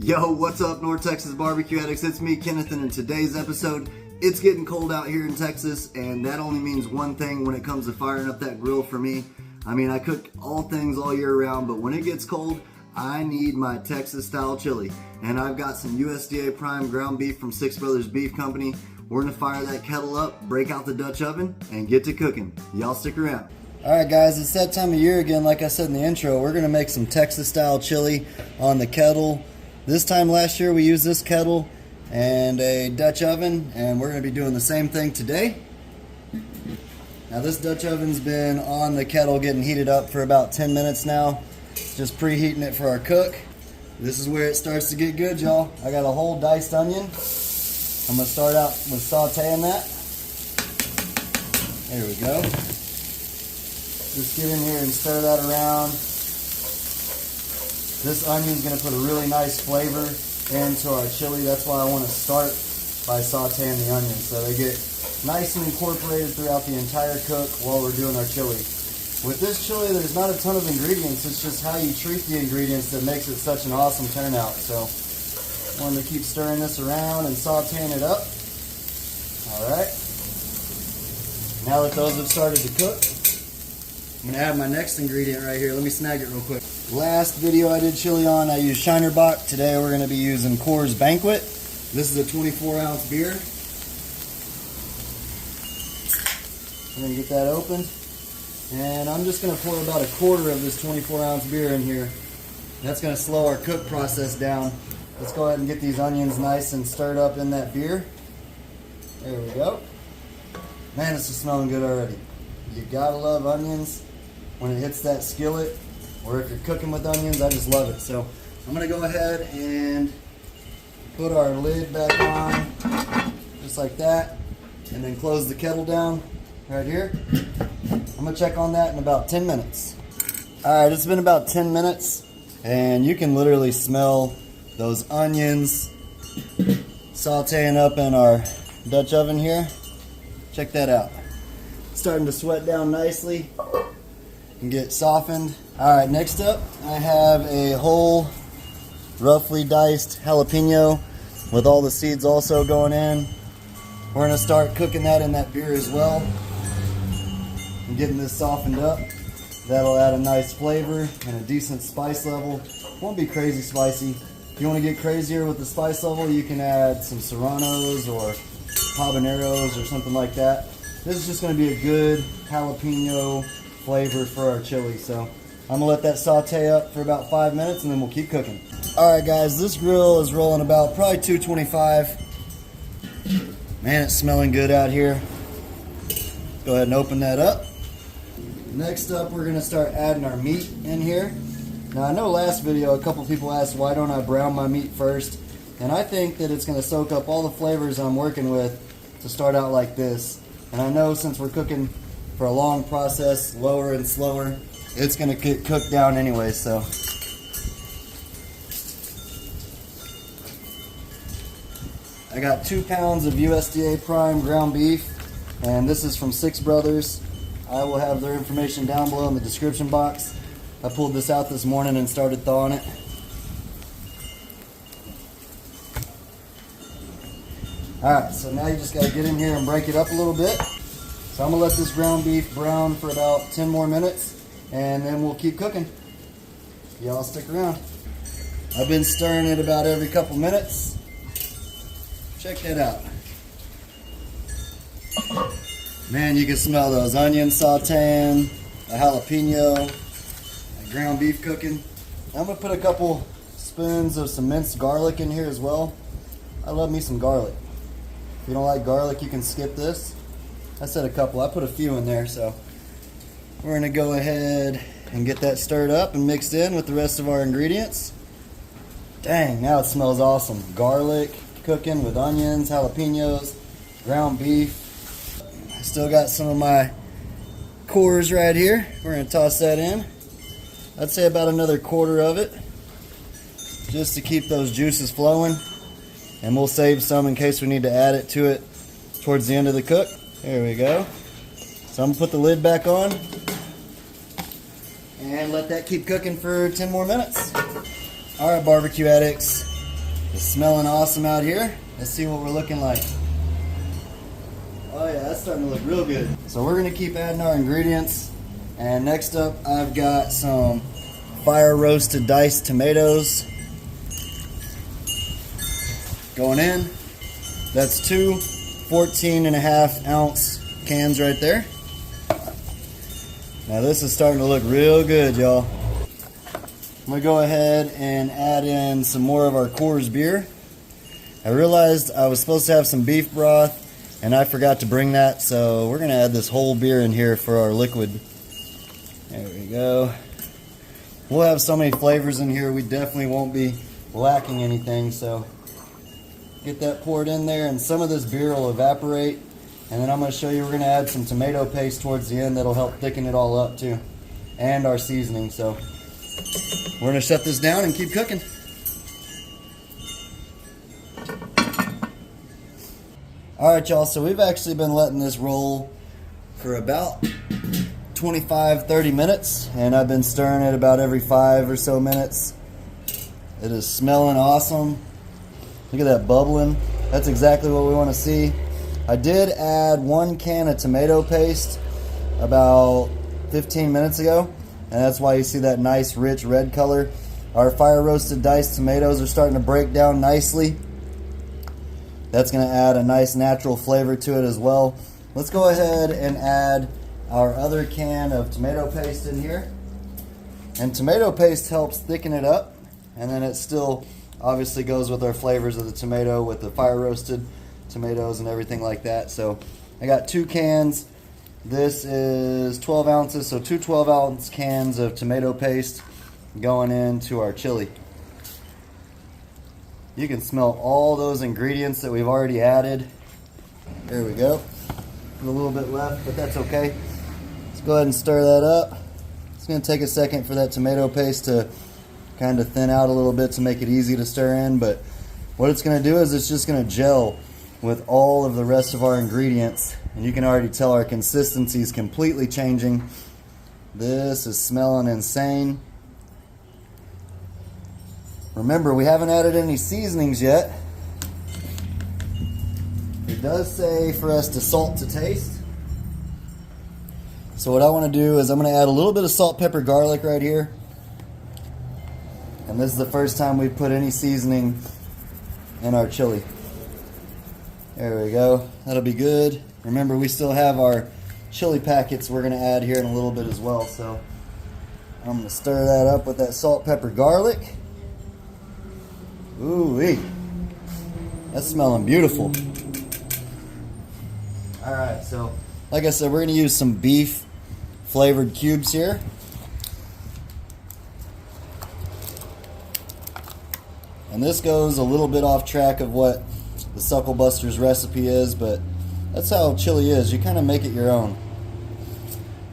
Yo, what's up, North Texas barbecue addicts? It's me, Kenneth, and in today's episode, it's getting cold out here in Texas, and that only means one thing when it comes to firing up that grill for me. I mean, I cook all things all year round, but when it gets cold, I need my Texas style chili. And I've got some USDA prime ground beef from Six Brothers Beef Company. We're gonna fire that kettle up, break out the Dutch oven, and get to cooking. Y'all stick around. Alright guys, it's that time of year again. Like I said in the intro, we're gonna make some Texas style chili on the kettle. This time last year we used this kettle and a Dutch oven, and we're going to be doing the same thing today. Now this Dutch oven's been on the kettle getting heated up for about 10 minutes now. Just preheating it for our cook. This is where it starts to get good, y'all. I got a whole diced onion. I'm going to start out with sauteing that. There we go. Just get in here and stir that around. This onion's going to put a really nice flavor into our chili. That's why I want to start by sauteing the onions so they get nice and incorporated throughout the entire cook while we're doing our chili. With this chili, there's not a ton of ingredients. It's just how you treat the ingredients that makes it such an awesome turnout. So I wanted to keep stirring this around and sauteing it up. Alright. Now that those have started to cook, I'm going to add my next ingredient right here. Let me snag it real quick. Last video I did chili on, I used Shiner Bock. Today we're going to be using Coors Banquet. This is a 24-ounce beer. I'm going to get that open. And I'm just going to pour about a quarter of this 24-ounce beer in here. That's going to slow our cook process down. Let's go ahead and get these onions nice and stirred up in that beer. There we go. Man, this is smelling good already. You gotta love onions when it hits that skillet, or if you're cooking with onions, I just love it. So I'm gonna go ahead and put our lid back on, just like that, and then close the kettle down right here. I'm gonna check on that in about 10 minutes. Alright, it's been about 10 minutes, and you can literally smell those onions sauteing up in our Dutch oven here. Check that out. It's starting to sweat down nicely and get softened. Alright, next up I have a whole roughly diced jalapeno with all the seeds also going in. We're going to start cooking that in that beer as well and getting this softened up. That'll add a nice flavor and a decent spice level. Won't be crazy spicy. If you want to get crazier with the spice level, you can add some serranos or habaneros or something like that. This is just going to be a good jalapeno flavor for our chili. So I'm going to let that saute up for about 5 minutes and then we'll keep cooking. Alright guys, this grill is rolling about probably 225. Man, it's smelling good out here. Go ahead and open that up. Next up, we're going to start adding our meat in here. Now I know last video a couple people asked why don't I brown my meat first, and I think that it's going to soak up all the flavors I'm working with to start out like this. And I know since we're cooking for a long process, lower and slower, it's going to get cooked down anyway. So I got 2 pounds of USDA prime ground beef, and this is from Six Brothers. I will have their information down below in the description box. I pulled this out this morning and started thawing it. Alright, so now you just got to get in here and break it up a little bit. So I'm going to let this ground beef brown for about 10 more minutes, and then we'll keep cooking. Y'all stick around. I've been stirring it about every couple minutes. Check that out. Man, you can smell those onions sauteing, the jalapeno, the ground beef cooking. I'm going to put a couple spoons of some minced garlic in here as well. I love me some garlic. If you don't like garlic, you can skip this. I said a couple. I put a few in there, so we're going to go ahead and get that stirred up and mixed in with the rest of our ingredients. Dang, now it smells awesome. Garlic cooking with onions, jalapenos, ground beef. I still got some of my Coors right here. We're going to toss that in. I'd say about another quarter of it, just to keep those juices flowing. And we'll save some in case we need to add it to it towards the end of the cook. There we go. So I'm going to put the lid back on and let that keep cooking for 10 more minutes. Alright, barbecue addicts, It's smelling awesome out here. Let's see what we're looking like. Oh yeah, that's starting to look real good. So we're gonna keep adding our ingredients. And next up, I've got some fire roasted diced tomatoes going in. That's two 14.5-ounce cans right there. Now this is starting to look real good, y'all. I'm gonna go ahead and add in some more of our Coors beer. I realized I was supposed to have some beef broth and I forgot to bring that, so we're gonna add this whole beer in here for our liquid. There we go. We'll have so many flavors in here, we definitely won't be lacking anything, so get that poured in there, and some of this beer will evaporate, and then I'm gonna show you we're gonna add some tomato paste towards the end that'll help thicken it all up too, and our seasoning. So we're gonna shut this down and keep cooking. Alright y'all, so we've actually been letting this roll for about 25-30 minutes, and I've been stirring it about every 5 or so minutes. It is smelling awesome. Look at that bubbling. That's exactly what we want to see. I did add 1 can of tomato paste about 15 minutes ago, and that's why you see that nice rich red color. Our fire roasted diced tomatoes are starting to break down nicely. That's going to add a nice natural flavor to it as well. Let's go ahead and add our other can of tomato paste in here. And tomato paste helps thicken it up, and then it still obviously goes with our flavors of the tomato with the fire roasted tomatoes and everything like that. So I got 2 cans. This is 12 ounces, so 2 12-ounce cans of tomato paste going into our chili. You can smell all those ingredients that we've already added. There we go. A little bit left, but that's okay. Let's go ahead and stir that up. It's going to take a second for that tomato paste to kind of thin out a little bit to make it easy to stir in, but what it's going to do is it's just going to gel with all of the rest of our ingredients, and you can already tell our consistency is completely changing. This is smelling insane. Remember, we haven't added any seasonings yet. It does say for us to salt to taste. So what I want to do is I'm going to add a little bit of salt, pepper, garlic right here. And this is the first time we've put any seasoning in our chili. There we go. That'll be good. Remember, we still have our chili packets we're going to add here in a little bit as well. So I'm going to stir that up with that salt, pepper, garlic. Ooh-wee. That's smelling beautiful. Alright, so like I said, we're going to use some beef flavored cubes here. And this goes a little bit off track of what the Suckle Busters recipe is, but that's how chili is. You kind of make it your own.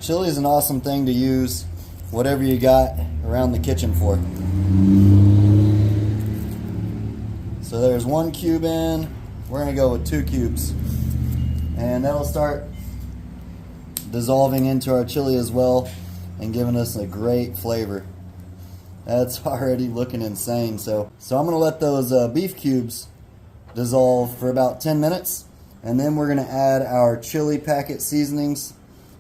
Chili is an awesome thing to use whatever you got around the kitchen for. So there's 1 cube in. We're going to go with 2 cubes. And that'll start dissolving into our chili as well and giving us a great flavor. That's already looking insane. So I'm going to let those beef cubes dissolve for about 10 minutes. And then we're going to add our chili packet seasonings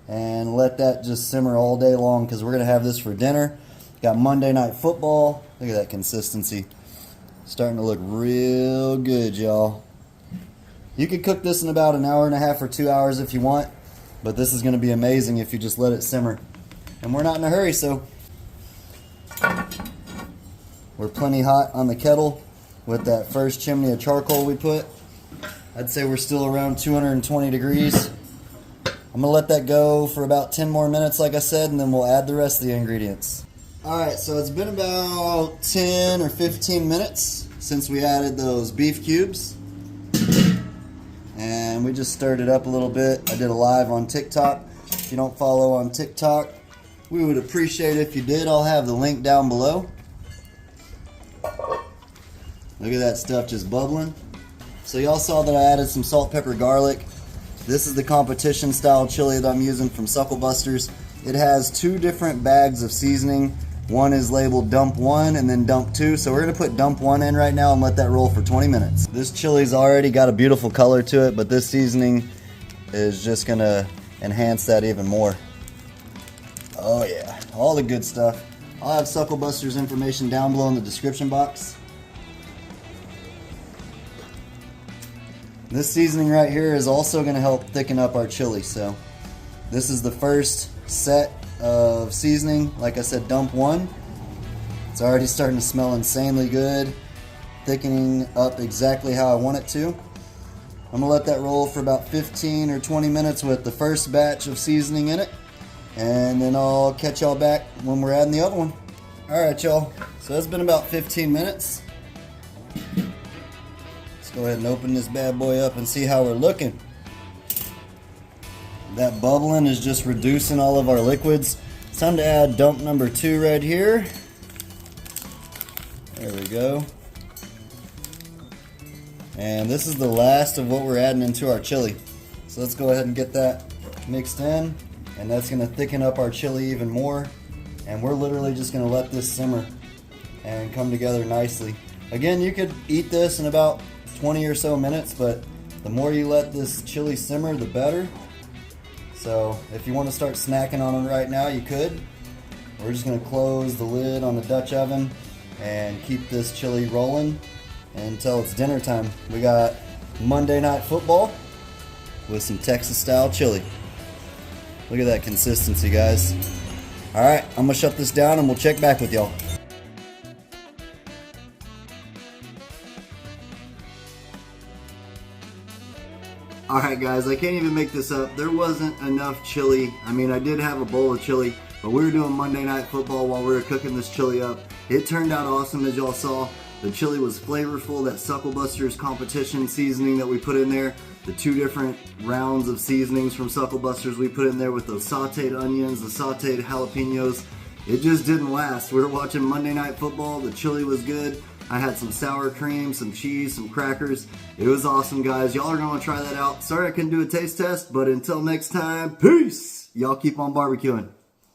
and let that just simmer all day long, because we're going to have this for dinner. Got Monday Night Football. Look at that consistency. Starting to look real good, y'all. You could cook this in about an hour and a half or 2 hours if you want, but this is going to be amazing if you just let it simmer. And we're not in a hurry, so we're plenty hot on the kettle with that first chimney of charcoal we put. I'd say we're still around 220 degrees. I'm going to let that go for about 10 more minutes, like I said, and then we'll add the rest of the ingredients. Alright, so it's been about 10 or 15 minutes since we added those beef cubes. And we just stirred it up a little bit. I did a live on TikTok. If you don't follow on TikTok, we would appreciate it if you did. I'll have the link down below. Look at that stuff just bubbling. So y'all saw that I added some salt, pepper, garlic. This is the competition style chili that I'm using from Suckle Busters. It has 2 different bags of seasoning. One is labeled dump 1 and then dump 2. So we're gonna put dump 1 in right now and let that roll for 20 minutes. This chili's already got a beautiful color to it, but this seasoning is just gonna enhance that even more. Oh yeah, all the good stuff. I'll have Suckle Buster's information down below in the description box. This seasoning right here is also gonna help thicken up our chili. So this is the first set of seasoning. Like I said, dump 1. It's already starting to smell insanely good, thickening up exactly how I want it to. I'm gonna let that roll for about 15 or 20 minutes with the first batch of seasoning in it, and then I'll catch y'all back when we're adding the other one. Alright y'all, so it's been about 15 minutes. Let's go ahead and open this bad boy up and see how we're looking. That bubbling is just reducing all of our liquids. It's time to add dump number 2 right here. There we go. And this is the last of what we're adding into our chili. So let's go ahead and get that mixed in, and that's gonna thicken up our chili even more. And we're literally just gonna let this simmer and come together nicely. Again, you could eat this in about 20 or so minutes, but the more you let this chili simmer, the better. So if you want to start snacking on it right now, you could. We're just going to close the lid on the Dutch oven and keep this chili rolling until it's dinner time. We got Monday Night Football with some Texas style chili. Look at that consistency, guys. Alright, I'm going to shut this down and we'll check back with y'all. Alright guys, I can't even make this up. There wasn't enough chili. I mean, I did have a bowl of chili, but we were doing Monday Night Football while we were cooking this chili up. It turned out awesome, as y'all saw. The chili was flavorful. That Suckle Buster's competition seasoning that we put in there, the 2 different rounds of seasonings from Suckle Buster's we put in there with those sauteed onions, the sauteed jalapenos, it just didn't last. We were watching Monday Night Football. The chili was good. I had some sour cream, some cheese, some crackers. It was awesome, guys. Y'all are going to try that out. Sorry I couldn't do a taste test, but until next time, peace! Y'all keep on barbecuing.